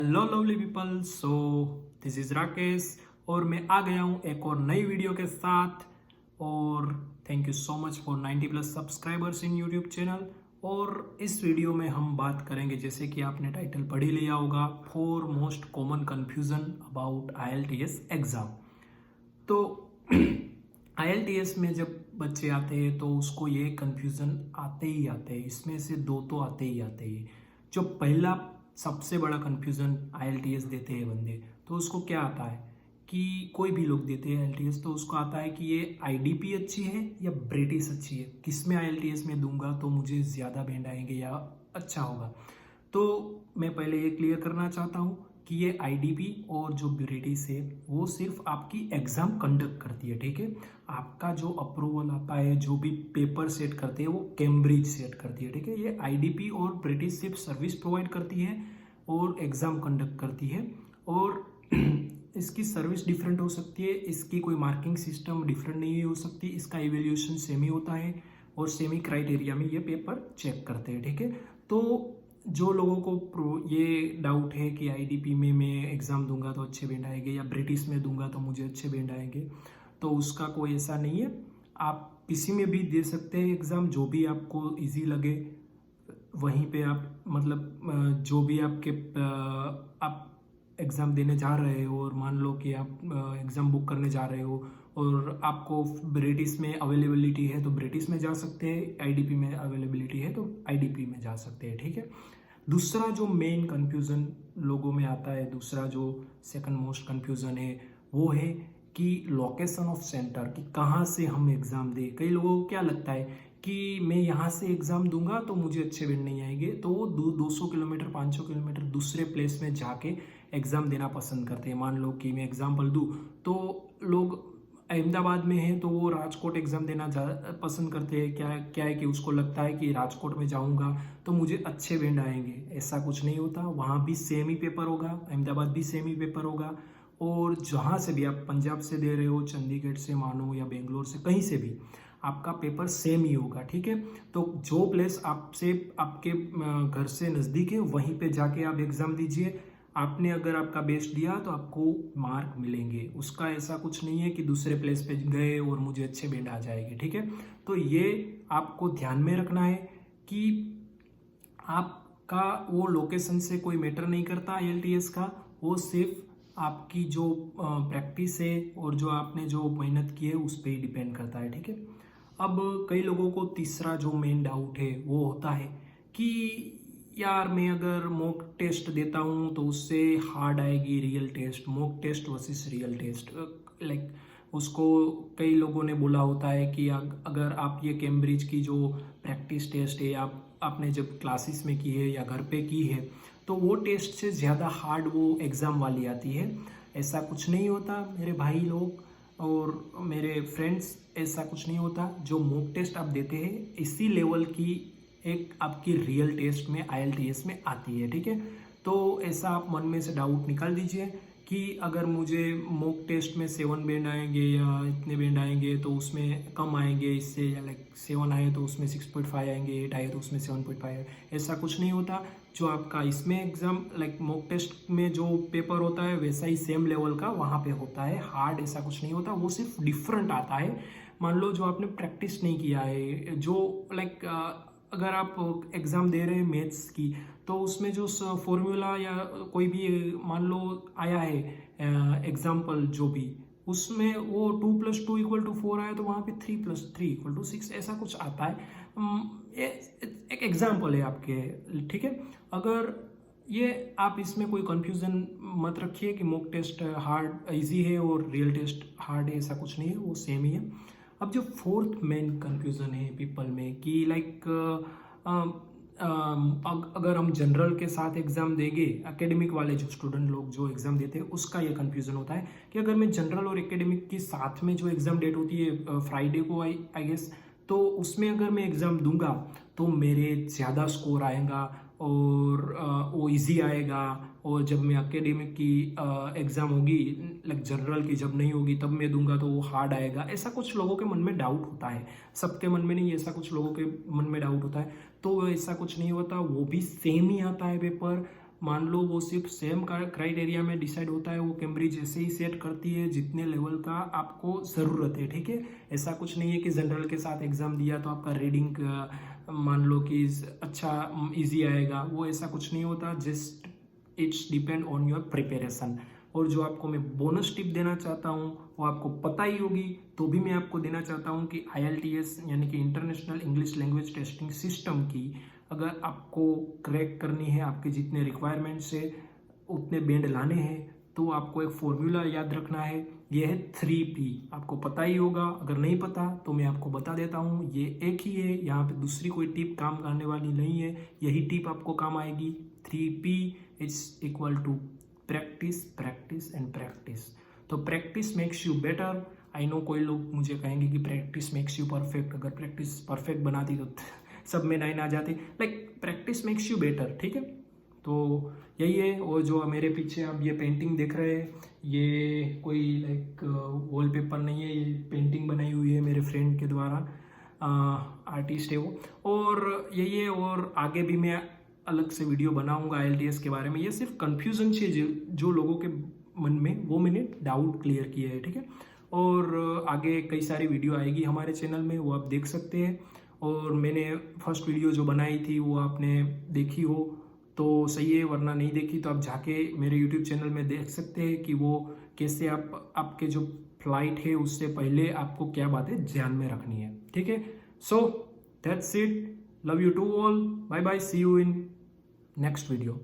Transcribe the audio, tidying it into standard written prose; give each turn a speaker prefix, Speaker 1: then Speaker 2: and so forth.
Speaker 1: Hello lovely people. This is Rakesh और मैं आ गया हूँ एक और नई वीडियो के साथ। और thank you so much for 90 plus subscribers in YouTube channel. और इस वीडियो में हम बात करेंगे, जैसे कि आपने टाइटल पढ़ ही लिया होगा, 4 most common confusion about IELTS exam. तो आईएलटीएस में जब बच्चे आते हैं तो उसको ये कन्फ्यूजन आते ही आते हैं। इसमें से दो तो आते ही आते ही। जो पहला सबसे बड़ा कन्फ्यूजन आईएलटीएस देते हैं बंदे, तो उसको क्या आता है कि कोई भी लोग देते हैं आईएलटीएस, तो उसको आता है कि ये आईडीपी अच्छी है या ब्रिटिश अच्छी है, किस में आईएलटीएस में दूंगा तो मुझे ज़्यादा बैंड आएंगे या अच्छा होगा। तो मैं पहले ये क्लियर करना चाहता हूँ कि ये आईडीपी और जो ब्रिटिश है वो सिर्फ आपकी एग्जाम कंडक्ट करती है, ठीक है। आपका जो अप्रूवल आता है, जो भी पेपर सेट करते हैं, वो कैम्ब्रिज सेट करती है, ठीक है। ये आईडीपी और ब्रिटिश सिर्फ सर्विस प्रोवाइड करती है और एग्जाम कंडक्ट करती है। और इसकी सर्विस डिफरेंट हो सकती है, इसकी कोई मार्किंग सिस्टम डिफरेंट नहीं हो सकती, इसका इवेल्यूशन सेम ही होता है और सेम ही क्राइटेरिया में ये पेपर चेक करते हैं, ठीक है। तो जो लोगों को ये डाउट है कि आईडीपी में मैं एग्ज़ाम दूंगा तो अच्छे बैंड आएंगे या ब्रिटिश में दूंगा तो मुझे अच्छे बैंड आएंगे, तो उसका कोई ऐसा नहीं है। आप किसी में भी दे सकते हैं एग्ज़ाम, जो भी आपको इजी लगे वहीं पे आप मतलब जो भी आपके आप एग्ज़ाम देने जा रहे हो, और मान लो कि आप एग्ज़ाम बुक करने जा रहे हो और आपको ब्रिटिश में अवेलेबिलिटी है तो ब्रिटिश में जा सकते हैं, आईडीपी में अवेलेबिलिटी है तो आईडीपी में जा सकते हैं, ठीक है। दूसरा जो मेन कन्फ्यूज़न लोगों में आता है, दूसरा जो सेकंड मोस्ट कन्फ्यूज़न है, वो है कि लोकेशन ऑफ सेंटर, कि कहाँ से हम एग्ज़ाम दें। कई लोगों को क्या लगता है कि मैं यहाँ से एग्ज़ाम दूंगा तो मुझे अच्छे बैंड नहीं आएंगे, तो वो 200 किलोमीटर 500 किलोमीटर दूसरे प्लेस में जाके एग्ज़ाम देना पसंद करते हैं। मान लो कि मैं एग्जांपल दूँ तो लोग अहमदाबाद में हैं तो वो राजकोट एग्ज़ाम देना पसंद करते हैं। क्या है कि उसको लगता है कि राजकोट में जाऊंगा तो मुझे अच्छे बैंड आएंगे। ऐसा कुछ नहीं होता, वहाँ भी सेम ही पेपर होगा, अहमदाबाद भी सेम ही पेपर होगा। और जहाँ से भी आप पंजाब से दे रहे हो, चंडीगढ़ से मानो या बेंगलोर से, कहीं से भी आपका पेपर सेम ही होगा, ठीक है। तो जो प्लेस आपसे आपके घर से नज़दीक है वहीं पे जाके आप एग्ज़ाम दीजिए। आपने अगर आपका बेस्ट दिया तो आपको मार्क मिलेंगे, उसका ऐसा कुछ नहीं है कि दूसरे प्लेस पे गए और मुझे अच्छे बैंड आ जाएंगे, ठीक है। तो ये आपको ध्यान में रखना है कि आपका वो लोकेशन से कोई मैटर नहीं करता आईएलटीएस का, वो सिर्फ आपकी जो प्रैक्टिस है और जो आपने जो मेहनत की है उस पर ही डिपेंड करता है, ठीक है। अब कई लोगों को तीसरा जो मेन डाउट है वो होता है कि यार मैं अगर मॉक टेस्ट देता हूँ तो उससे हार्ड आएगी real test, mock test versus real test. Like उसको कई लोगों ने बोला होता है कि अगर आप ये कैम्ब्रिज की जो प्रैक्टिस टेस्ट है आपने जब क्लासेस में की है या घर पे की है तो वो टेस्ट से ज़्यादा हार्ड वो एग्ज़ाम वाली आती है। ऐसा कुछ नहीं होता मेरे भाई लोग और मेरे फ्रेंड्स, ऐसा कुछ नहीं होता। जो मॉक टेस्ट आप देते हैं इसी लेवल की एक आपकी रियल टेस्ट में आईएलटीएस में आती है, ठीक है। तो ऐसा आप मन में से डाउट निकाल दीजिए कि अगर मुझे मॉक टेस्ट में 7 बैंड आएंगे या इतने बैंड आएंगे तो उसमें कम आएंगे इससे, लाइक 7 आए तो उसमें 6.5 आएंगे, 8 आए तो उसमें 7.5। ऐसा कुछ नहीं होता। जो आपका इसमें एग्जाम लाइक मॉक टेस्ट में जो पेपर होता है वैसा ही सेम लेवल का वहाँ पे होता है। हार्ड ऐसा कुछ नहीं होता, वो सिर्फ डिफरेंट आता है। मान लो जो आपने प्रैक्टिस नहीं किया है, जो लाइक अगर आप एग्ज़ाम दे रहे हैं मैथ्स की तो उसमें जो फॉर्मूला या कोई भी मान लो आया है एग्जाम्पल जो भी, उसमें वो 2+2=4 आया तो वहाँ पे 3+3=6 ऐसा कुछ आता है। एक एग्जाम्पल है आपके, ठीक है। अगर ये आप इसमें कोई कंफ्यूजन मत रखिए कि मॉक टेस्ट हार्ड इजी है और रियल टेस्ट हार्ड है, ऐसा कुछ नहीं है, वो सेम ही है। अब जो फोर्थ मेन कंफ्यूजन है पीपल में कि लाइक अगर हम जनरल के साथ एग्जाम देंगे, एकेडमिक वाले जो स्टूडेंट लोग जो एग्जाम देते हैं उसका ये कंफ्यूजन होता है कि अगर मैं जनरल और एकेडमिक की साथ में जो एग्जाम डेट होती है फ्राइडे को आई गेस, तो उसमें अगर मैं एग्जाम दूंगा तो मेरे ज़्यादा स्कोर आएगा और वो इजी आएगा। और जब मैं एकेडमिक की एग्ज़ाम होगी, लाइक जनरल की जब नहीं होगी तब मैं दूंगा तो वो हार्ड आएगा। ऐसा कुछ लोगों के मन में डाउट होता है, सबके मन में नहीं, ऐसा कुछ लोगों के मन में डाउट होता है। तो ऐसा कुछ नहीं होता, वो भी सेम ही आता है पेपर। मान लो वो सिर्फ सेम क्राइटेरिया में डिसाइड होता है, वो कैम्ब्रिज ऐसे ही सेट करती है जितने लेवल का आपको ज़रूरत है, ठीक है। ऐसा कुछ नहीं है कि जनरल के साथ एग्ज़ाम दिया तो आपका रीडिंग मान लो कि अच्छा इजी आएगा, वो ऐसा कुछ नहीं होता। Just it's depend on your preparation. और जो आपको मैं बोनस टिप देना चाहता हूँ वो आपको पता ही होगी, तो भी मैं आपको देना चाहता हूँ कि IELTS यानी कि international English language testing system की अगर आपको क्रैक करनी है, आपके जितने रिक्वायरमेंट्स है उतने बैंड लाने हैं, तो आपको एक फॉर्मूला याद रखना है, ये है 3P। आपको पता ही होगा, अगर नहीं पता तो मैं आपको बता देता हूँ, ये एक ही है, यहाँ पे दूसरी कोई टिप काम करने वाली नहीं है, यही टिप आपको काम आएगी। 3P is equal to practice, practice and practice. तो practice makes you better. I know कोई लोग मुझे कहेंगे कि प्रैक्टिस मेक्स यू परफेक्ट, अगर प्रैक्टिस परफेक्ट बनाती तो सब में 9 आ जाती। Like practice makes you better, ठीक है। तो यही है। और जो मेरे पीछे आप ये पेंटिंग देख रहे हैं, ये कोई लाइक वॉलपेपर नहीं है, ये पेंटिंग बनाई हुई है मेरे फ्रेंड के द्वारा, आर्टिस्ट है वो। और यही है, और आगे भी मैं अलग से वीडियो बनाऊंगा IELTS के बारे में। ये सिर्फ कन्फ्यूजन से जो लोगों के मन में, वो मैंने डाउट क्लियर किया है, ठीक है। और आगे कई सारी वीडियो आएगी हमारे चैनल में, वो आप देख सकते हैं। और मैंने फर्स्ट वीडियो जो बनाई थी वो आपने देखी हो तो सही है, वरना नहीं देखी तो आप जाके मेरे यूट्यूब चैनल में देख सकते हैं कि वो कैसे आपके जो फ्लाइट है उससे पहले आपको क्या बातें ध्यान में रखनी है, ठीक है। So that's it, love you to all, bye bye, see you in next video.